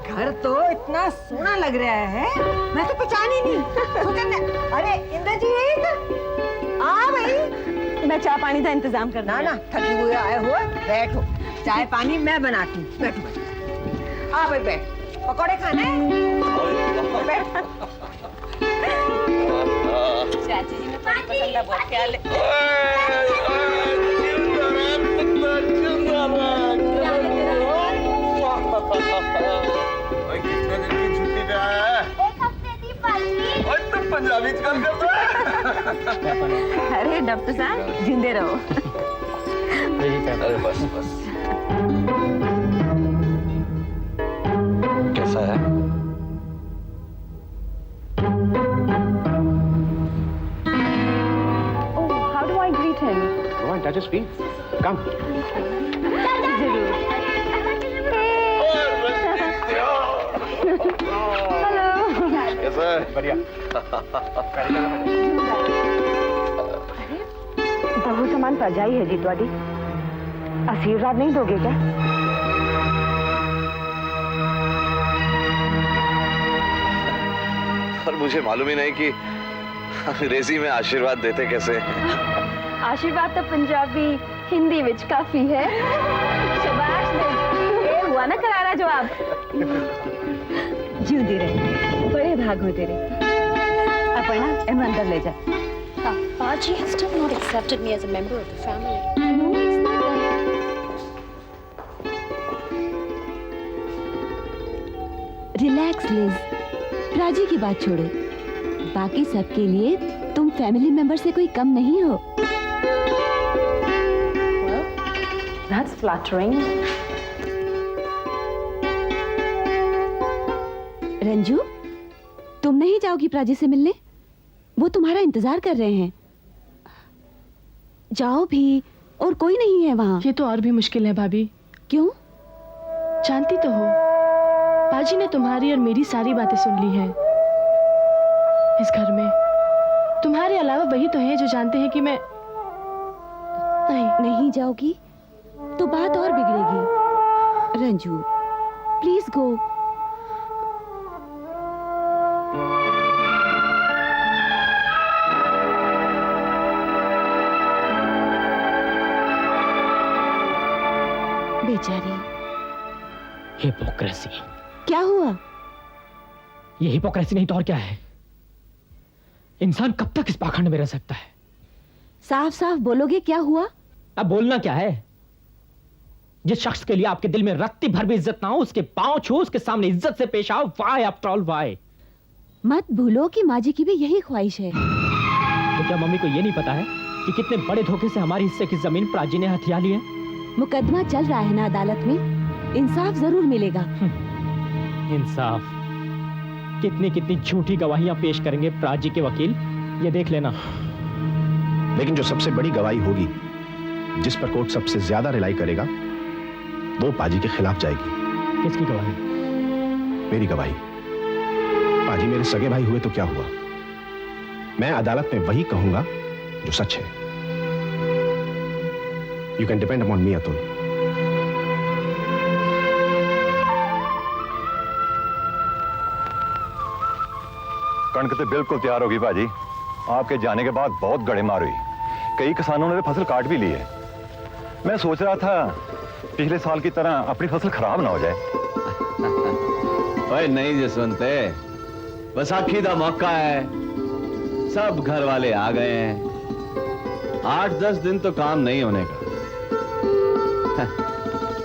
घर तो इतना सोना लग रहा है, मैं तो पहचान ही नहीं। अरे इंद्रजीत, आ भाई। मैं चाय पानी का इंतजाम करना। ना ना, थकी हुए आए हो, बैठो, चाय पानी मैं बनाती हूँ। बैठो बैठो। आ भाई बैठ, पकौड़े खाने हैं? बैठ। चाची जी में बड़ी पसंद है, बहुत ख्याल है। कितने दिन की छुट्टी पे आया है? 1 हफ्ते की पाजी। तो पंजाबी च गल कर दो। अरे डॉक्टर साहब जिंदे रहो। अरे बस बस। कैसा है? Oh, how do I greet him? Go on, touch his feet. Come. जरूर। हेलो। कैसा है? बढ़िया। बहु समान परजाई है जी ਤੁਹਾਡੀ। आशीर्वाद नहीं दोगे क्या? पर मुझे मालूम ही नहीं कि अंग्रेजी में आशीर्वाद देते कैसे। आशीर्वाद तो पंजाबी हिंदी विच काफी है। शाबाश नहीं, ये हुआ ना करारा जवाब। जीवती रहे, बड़े भाग हो तेरे। अपना एम अंदर ले जा। Paji has still not accepted me as a member of the family. No, it's not that. Relax Liz, Raji की बात छोड़ो। बाकी सबके लिए तुम फैमिली मेंबर से कोई कम नहीं हो। Well, that's flattering. रंजू, तुम नहीं जाओगी प्राची से मिलने? वो तुम्हारा इंतजार कर रहे हैं। जाओ भी, और कोई नहीं है वहाँ। ये तो और भी मुश्किल है भाभी। क्यों? जानती तो हो, पाजी ने तुम्हारी और मेरी सारी बातें सुन ली हैं। इस घर में तुम्हारे अलावा वही तो हैं जो जानते हैं कि मैं नहीं जाओगी तो बात और बिगड़ेगी। Ranju, please go. बेचारी। हिपोक्रेसी। क्या हुआ? ये हिपोक्रेसी नहीं तो और क्या है? इंसान कब तक इस पाखंड में रह सकता है? साफ साफ बोलोगे क्या हुआ? अब बोलना क्या है? जिस शख्स के लिए आपके दिल में रत्ती भर भी इज्जत ना हो, उसके पांव छू, उसके सामने इज्जत से पेश आओ। Why after all why. मत भूलो कि माँ जी की भी यही ख्वाहिश है। तो क्या मम्मी को ये नहीं पता है कि कितने बड़े धोखे से हमारे हिस्से की जमीन प्राची ने हथिया ली है? मुकदमा चल रहा है ना अदालत में, इंसाफ जरूर मिलेगा। इंसाफ? कितनी कितनी झूठी गवाहियां पेश करेंगे प्राची के वकील, ये देख लेना। लेकिन जो सबसे बड़ी गवाही होगी, जिस पर कोर्ट सबसे ज्यादा रिलाई करेगा, वो पाजी के खिलाफ जाएगी। किसकी गवाही? मेरी गवाही। पाजी मेरे सगे भाई हुए तो क्या हुआ? मैं अदालत में वही कहूंगा जो सच है। यू कैन डिपेंड अपॉन मी अतुल। कणक तो बिल्कुल तैयार होगी भाजी। आपके जाने के बाद बहुत गड़ेमार हुई, कई किसानों ने फसल काट भी ली है। मैं सोच रहा था पिछले साल की तरह अपनी फसल खराब ना हो जाए। ओए नहीं जसवंत, बैसाखी का मौका है, सब घर वाले आ गए हैं। 8-10 दिन तो काम नहीं होने का।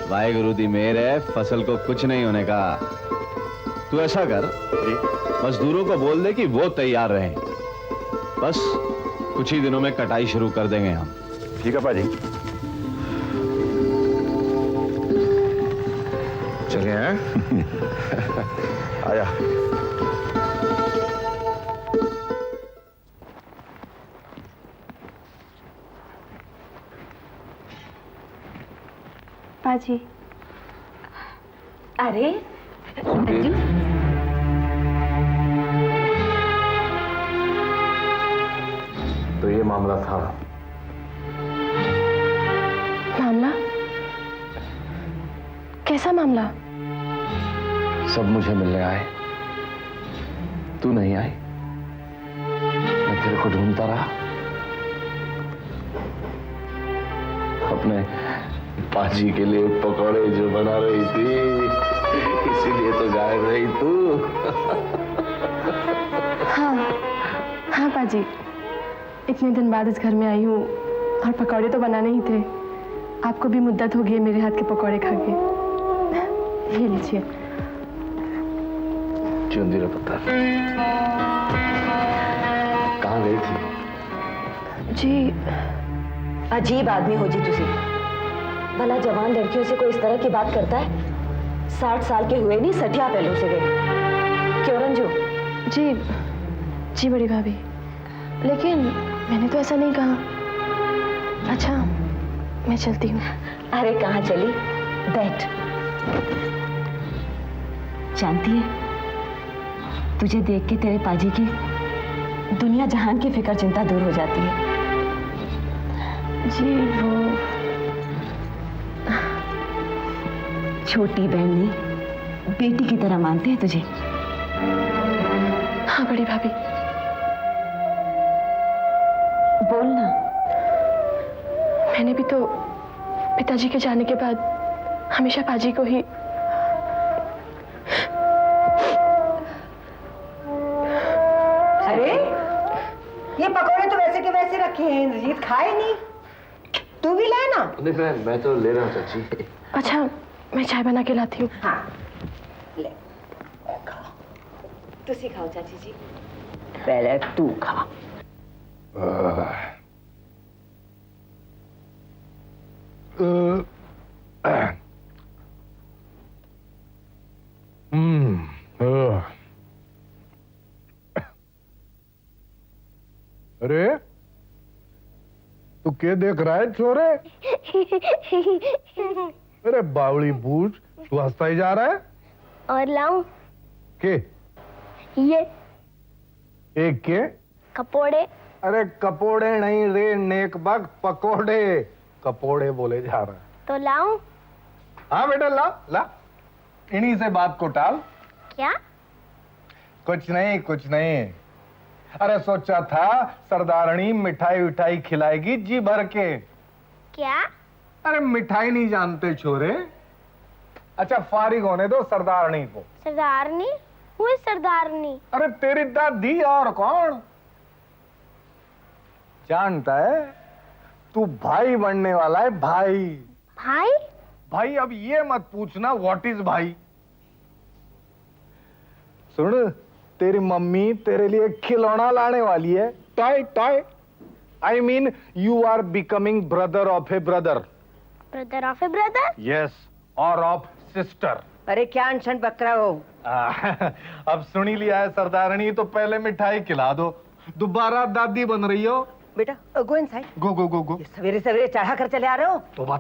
वाहेगुरु दी मेहर है, फसल को कुछ नहीं होने का। तू ऐसा कर, मजदूरों को बोल दे कि वो तैयार रहें। बस कुछ ही दिनों में कटाई शुरू कर देंगे हम। ठीक है भाजी। चले हैं। आया। पाजी। अरे सुनती? तो ये मामला था। मामला? कैसा मामला? सब मुझे मिलने आए, तू नहीं आई। मैं तेरे को ढूंढता रहा, अपने पाजी के लिए पकौड़े जो बना रही थी, इसीलिए तो गायब रही तू। हाँ पाजी, इतने दिन बाद इस घर में आई हूँ और पकौड़े तो बनाने ही थे। आपको भी मुद्दत हो गई मेरे हाथ के पकौड़े खा के। ये लीजिए। चुंदी रे पत्थर, कहाँ गई थी? जी अजीब आदमी हो जी तुसी। भला जवान लड़कियों से कोई इस तरह की बात करता है? 60 साल के हुए नहीं, सठिया पहलू से गए। क्यों रंजू? जी बड़ी भाभी, लेकिन मैंने तो ऐसा नहीं कहा। अच्छा, मैं चलती हूँ। अरे कहाँ चली? बैठ। जानती है, तुझे देख के तेरे पाजी की दुनिया जहान की फिक्र चिंता दूर हो जाती है। जी वो छोटी बहन ने बेटी की तरह मानते हैं तुझे। हाँ बड़ी भाभी। बोलना। मैंने भी तो पिताजी के जाने के बाद हमेशा पाजी को ही अरे ये पकौड़े तो वैसे के वैसे रखे हैं इंद्रजीत, खाए नहीं। तू भी लाए ना। नहीं, मैं तो ले रहा हूँ चाची। अच्छा, मैं चाय बना के लाती हूँ। हाँ ले खाओ, तू सिखाओ चाची जी। पहले तू खा। अरे तू क्या देख रहा है छोरे? अरे बावली बूझ, तू हंसता ही जा रहा है। और लाऊं? के? ये एक के? कपौड़े। अरे कपोड़े नहीं रे नेक बग, पकोड़े। कपोड़े बोले जा रहा है। तो लाऊं? हाँ बेटा ला ला, इन्हीं से बात को टाल। क्या? कुछ नहीं। अरे सोचा था सरदारनी मिठाई विठाई खिलाएगी जी भर के। क्या? अरे मिठाई नहीं जानते छोरे? अच्छा फारिग होने दो सरदारनी को। सरदारनी? हुई सरदारनी? अरे तेरी दादी और कौन जानता है? तू भाई बनने वाला है, भाई। भाई? भाई अब ये मत पूछना व्हाट इज भाई। सुन, तेरी मम्मी तेरे लिए खिलौना लाने वाली है, toy toy. I mean you are becoming brother of a brother. Brother of a brother? Yes, और ऑफ सिस्टर। अरे क्या अनशन बकरा हो। अब सुनी लिया है सरदारनी, तो पहले मिठाई खिला दो, दोबारा दादी बन रही हो। बेटा गो इनसाइड। गो। सवेरे सवेरे चढ़ा कर चले आ रहे हो। तोबा,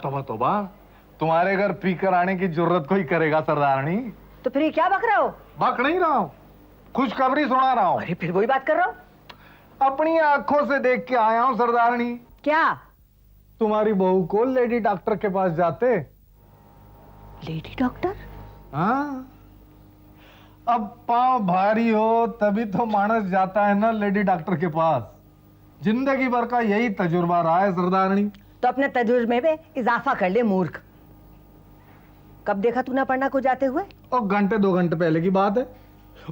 तुम्हारे घर पीकर आने की जरूरत कोई करेगा सरदारनी? तो फिर ये क्या बक रहा हो? बक नहीं रहा हूँ, खुशखबरी सुना रहा हूँ। अरे फिर वही बात कर रहा हूँ। अपनी आंखों से देख के आया हूँ सरदारनी। क्या? तुम्हारी बहू को लेडी डॉक्टर के पास जाते। Lady doctor? हाँ, अब पांव भारी हो तभी तो मानस जाता है ना लेडी डॉक्टर के पास। जिंदगी भर का यही तजुर्बा रहा है सरदारनी। तो अपने तजुर्बे में इजाफा कर ले मूर्ख। कब देखा तूने पढ़ना को जाते हुए? और घंटे 2 घंटे पहले की बात है।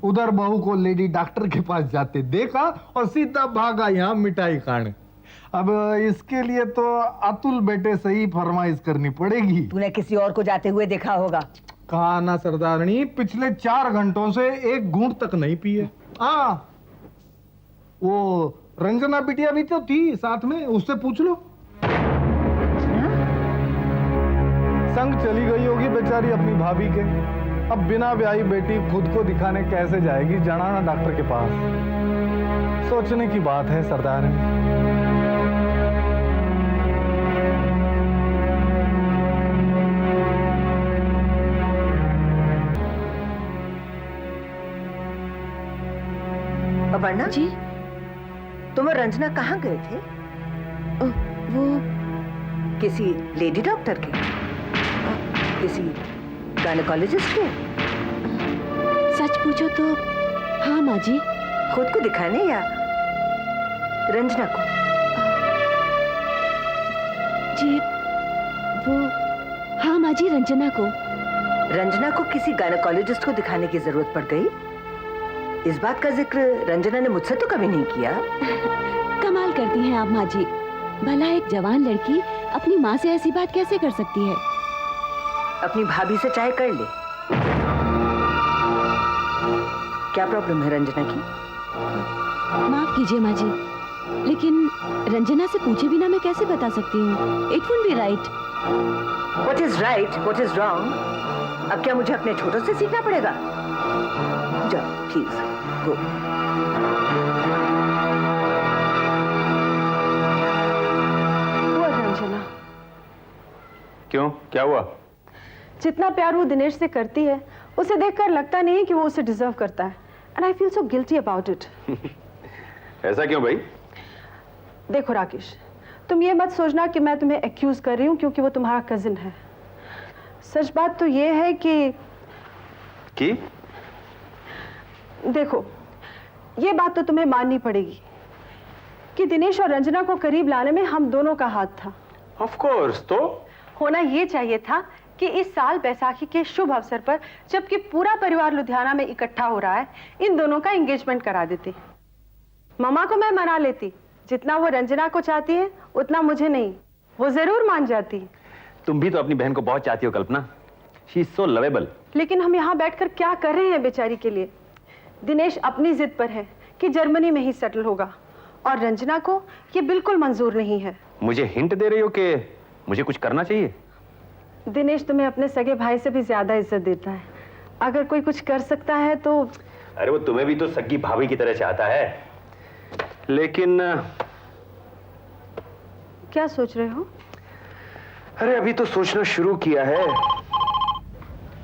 उधर बहू को लेडी डॉक्टर के पास जाते देखा और सीधा भागा यहाँ मिठाई खाने। अब इसके लिए तो अतुल बेटे से ही फरमाइश करनी पड़ेगी। तूने किसी और को जाते हुए देखा होगा। कहा ना सरदारनी, पिछले 4 घंटों से एक घूंट तक नहीं पिए। हाँ, वो रंजना बिटिया भी तो थी साथ में, उससे पूछ लो। संग चली गई होगी बेचारी अपनी भाभी के। अब बिना ब्याही बेटी खुद को दिखाने कैसे जाएगी जनाना डॉक्टर के पास? सोचने की बात है सरदारनी। अपर्णा जी? तुम और रंजना कहाँ गए थे? वो किसी लेडी डॉक्टर के? किसी गायनेकोलॉजिस्ट के? सच पूछो तो हाँ माँ जी। खुद को दिखाने या रंजना को? जी वो हाँ माँ जी, रंजना को। रंजना को किसी गायनेकोलॉजिस्ट को दिखाने की जरूरत पड़ गई? इस बात का जिक्र रंजना ने मुझसे तो कभी नहीं किया। कमाल करती हैं आप माँ जी। भला एक जवान लड़की अपनी माँ से ऐसी बात कैसे कर सकती है? अपनी भाभी से चाहे कर ले। क्या प्रॉब्लम है रंजना की? माफ कीजिए माँ जी, लेकिन रंजना से पूछे बिना मैं कैसे बता सकती हूँ? It would be right. What is right, what is wrong? अब क्या मुझे अपने छोटों से सीखना पड़ेगा? जाओ प्लीज गो। रंजना, क्यों, क्या हुआ? जितना प्यार वो दिनेश से करती है, उसे देखकर लगता नहीं कि वो उसे डिजर्व करता है। And I feel so guilty about it. ऐसा क्यों भाई? देखो राकेश, तुम ये मत सोचना कि मैं तुम्हें एक्यूज कर रही हूँ क्योंकि वो तुम्हारा कजिन है। सच बात तो ये है कि देखो, ये बात तो तुम्हें माननी पड़ेगी कि दिनेश और रंजना को करीब लाने में हम दोनों का हाथ था। ऑफ कोर्स, तो होना ये चाहिए था कि इस साल बैसाखी के शुभ अवसर पर, जबकि पूरा परिवार लुधियाना में इकट्ठा हो रहा है, इन दोनों का एंगेजमेंट करा देती। मामा को मैं मना लेती, जितना वो रंजना को चाहती है उतना मुझे नहीं। वो जरूर मान जाती। तुम भी तो अपनी बहन को बहुत चाहती हो Kalpana. She is so lovable. लेकिन हम यहाँ बैठकर क्या कर रहे हैं बेचारी के लिए? दिनेश अपनी जिद पर है कि जर्मनी में ही सेटल होगा और रंजना को ये बिल्कुल मंजूर नहीं है। मुझे हिंट दे रही हो कि मुझे कुछ करना चाहिए? दिनेश तुम्हें अपने सगे भाई से भी ज्यादा इज्जत देता है। अगर कोई कुछ कर सकता है तो। अरे वो तुम्हें भी तो सगी भाभी की तरह चाहता है। लेकिन क्या सोच रहे हो? अरे अभी तो सोचना शुरू किया है।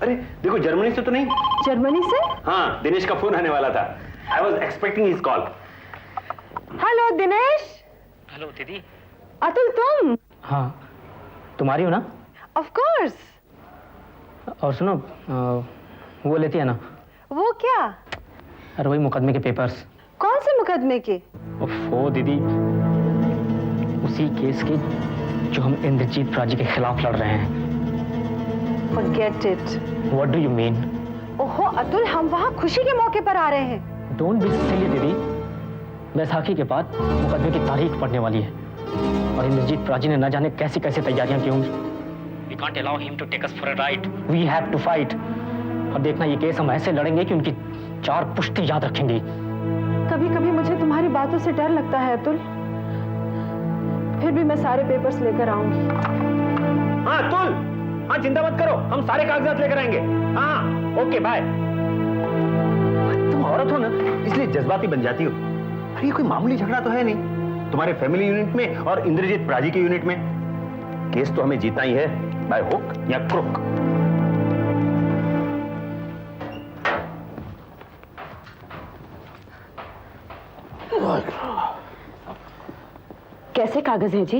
अरे देखो, जर्मनी से तो नहीं। जर्मनी से? हाँ, दिनेश का फोन आने वाला था। I was expecting his call. Hello Dinesh. Hello दीदी। अतुल तुम? हाँ, तुम्हारी हो ना? Of course. और सुनो, वो लेती है ना? वो क्या? अरे वही मुकदमे के पेपर्स। कौन से मुकदमे के? ओफो दीदी, उसी केस के जो हम इंद्रजीत राजी के खिलाफ लड़ रहे हैं। Forget it. What do you mean? ओहो अतुल, हम वहाँ खुशी के मौके पर आ रहे हैं। Don't be silly दीदी। बैसाखी के बाद मुकदमे की तारीख पड़ने वाली है और इंद्रजीत राजी ने न जाने कैसी कैसी तैयारियां की होंगी। We can't allow him to take us for a ride. We have to fight. और देखना, ये केस हम ऐसे लड़ेंगे कि उनकी 4 पुश्ती याद रखेंगे। कभी कभी मुझे तुम्हारी बातों से डर लगता है अतुल। फिर भी मैं सारे पेपर्स लेकर आऊंगी। हाँ अतुल, हाँ चिंता मत करो, हम सारे कागजात लेकर आएंगे। हाँ ओके बाय। तुम औरत हो ना, इसलिए जज्बाती बन जाती हो। अरे ये कोई मामूली झगड़ा तो है नहीं। तुम्हारे फैमिली यूनिट में और इंद्रजीत प्राजी के यूनिट में केस तो हमें जीतना ही है, बाय हुक या क्रुक। कैसे कागज हैं जी?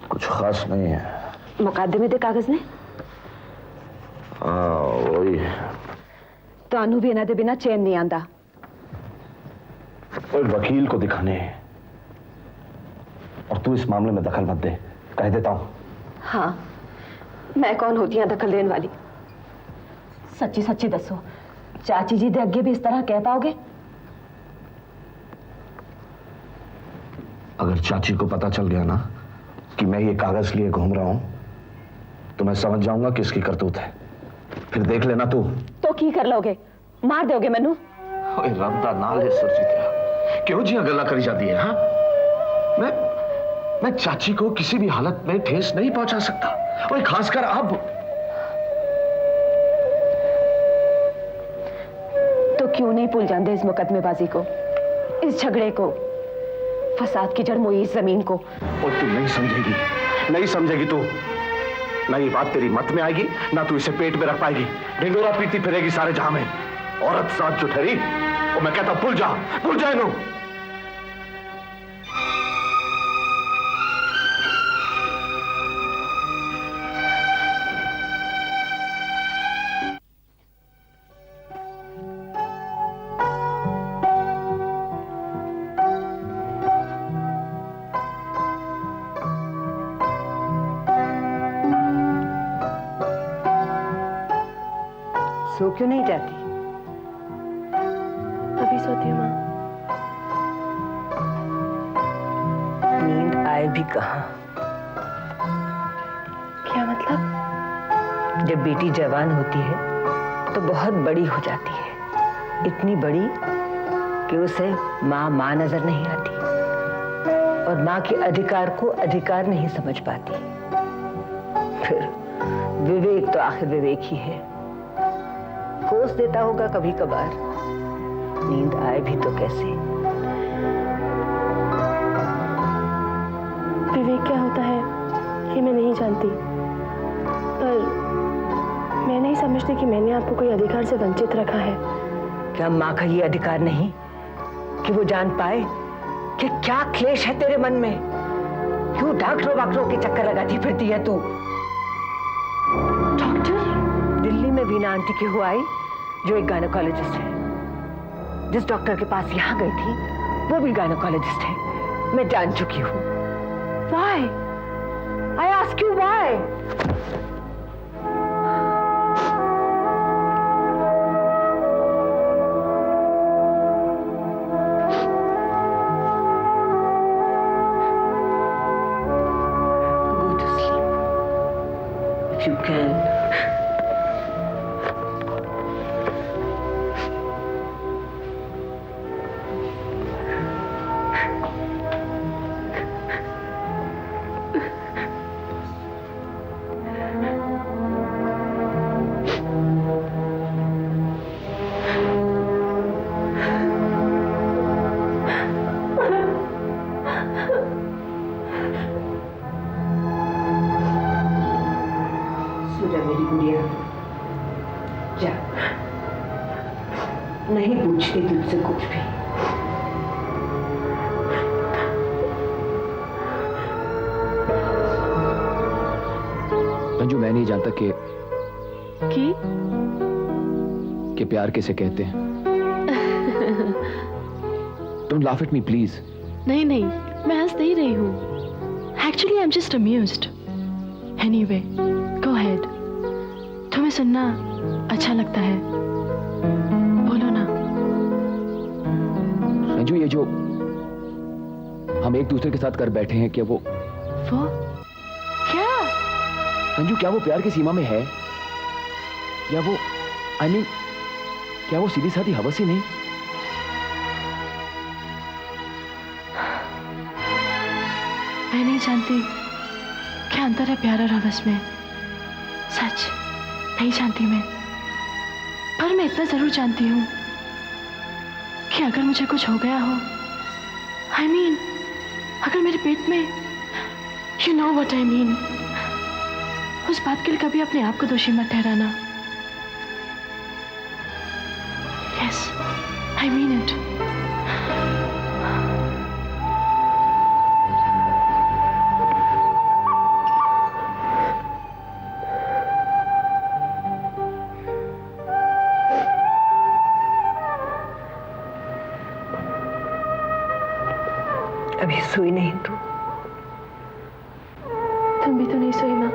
कुछ खास नहीं है। मुकदमे दे कागज ने? हाँ वही। तानू भी इन्हां दे बिना चैन नहीं आंदा। कोई वकील को दिखाने हैं। और तू इस मामले में दखल मत दे, कह देता हूं। हाँ, मैं कौन होती हूं दखल देने वाली? सच्ची सच्ची दसो, चाची जी दे अगे भी इस तरह कह पाओगे? अगर चाची को पता चल गया ना कि मैं ये कागज लिए घूम रहा हूं, तो मैं समझ जाऊंगा कि इसकी करतूत है। फिर देख लेना तू। तो की कर लोगे? मार दोगे मैनू? ओए रब्बा नाले सुरजीत, क्यों जी गला करी जाती है? हाँ, मैं चाची को किसी भी हालत में ठेस नहीं पहुंचा सकता, और खासकर अब। तो क्यों नहीं भूल जाते इस मुकदमेबाजी को, इस झगड़े को, फसाद की जड़ मोई इस जमीन को? और तू नहीं समझेगी, नहीं समझेगी तू। ना ये बात तेरी मत में आएगी, ना तू इसे पेट में रख पाएगी। ढिंडोरा पीती फिरेगी सारे जहां में। औरत साथ जो ठहरी, वो मैं कहता भूल जा इन्हों। सो क्यों नहीं जाती? अभी सोती हूँ माँ। नींद आए भी कहाँ? क्या मतलब? जब बेटी जवान होती है तो बहुत बड़ी हो जाती है, इतनी बड़ी कि उसे माँ नजर नहीं आती और माँ के अधिकार को अधिकार नहीं समझ पाती। फिर विवेक तो आखिर विवेक ही है, कोस देता होगा कभी कभार। नींद आए भी तो कैसे? विवेक क्या होता है ये मैं नहीं जानती, पर मैं नहीं समझती कि मैंने आपको कोई अधिकार से वंचित रखा है। क्या माँ का ये अधिकार नहीं कि वो जान पाए कि क्या क्लेश है तेरे मन में? क्यों डॉक्टरों वाक्टरों के चक्कर लगाती फिरती है तू? डॉक्टर? दिल्ली में वीना आंटी की हो आई, जो एक गायनेकोलॉजिस्ट है। जिस डॉक्टर के पास यहाँ गई थी वो भी गायनेकोलॉजिस्ट है। मैं जान चुकी हूँ। Why? I ask you why? Go to sleep if you can. मेरी गुड़िया, जा, नहीं पूछती तुझसे कुछ भी। मंजू, मैं नहीं जानता कि प्यार किसे कहते हैं। Don't laugh at me, please. नहीं नहीं, मैं हंस नहीं रही हूँ। Actually, I'm just amused. Anyway, go ahead. तुम्हें सुनना अच्छा लगता है, बोलो ना। मंजू, ये जो हम एक दूसरे के साथ कर बैठे हैं, क्या वो क्या? मंजू, क्या वो प्यार की सीमा में है? या वो I mean, क्या वो सीधी साधी हवस ही नहीं? मैं नहीं जानती क्या अंतर है प्यार और हवस में। सच नहीं जानती मैं, पर मैं इतना जरूर जानती हूँ कि अगर मुझे कुछ हो गया हो, I mean, अगर मेरे पेट में, you know what I mean, उस बात के लिए कभी अपने आप को दोषी मत ठहराना। Yes, I mean it. अभी सोई नहीं तू? तुम भी तो नहीं सोई माँ।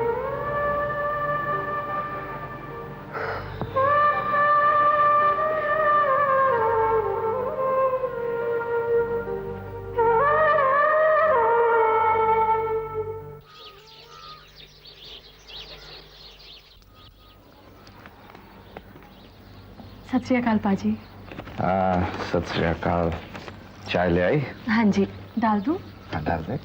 सत श्री अकाल पाजी। सत श्री अकाल। चाय ले आई? हाँ जी, डाल दूं? हाँ, डाल दे।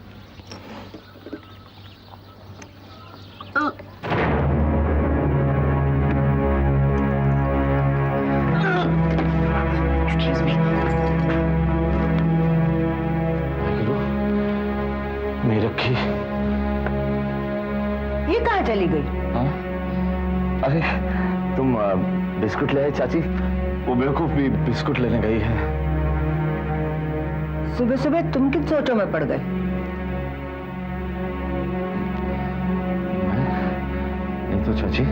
Excuse me. मेरी रखी ये कहाँ चली गई? हाँ? अरे तुम बिस्कुट ले आए चाची? वो बेवकूफ भी बिस्कुट लेने गई है। सुबह सुबह तुम किन सोचों में पड़ गए? नहीं तो चाची,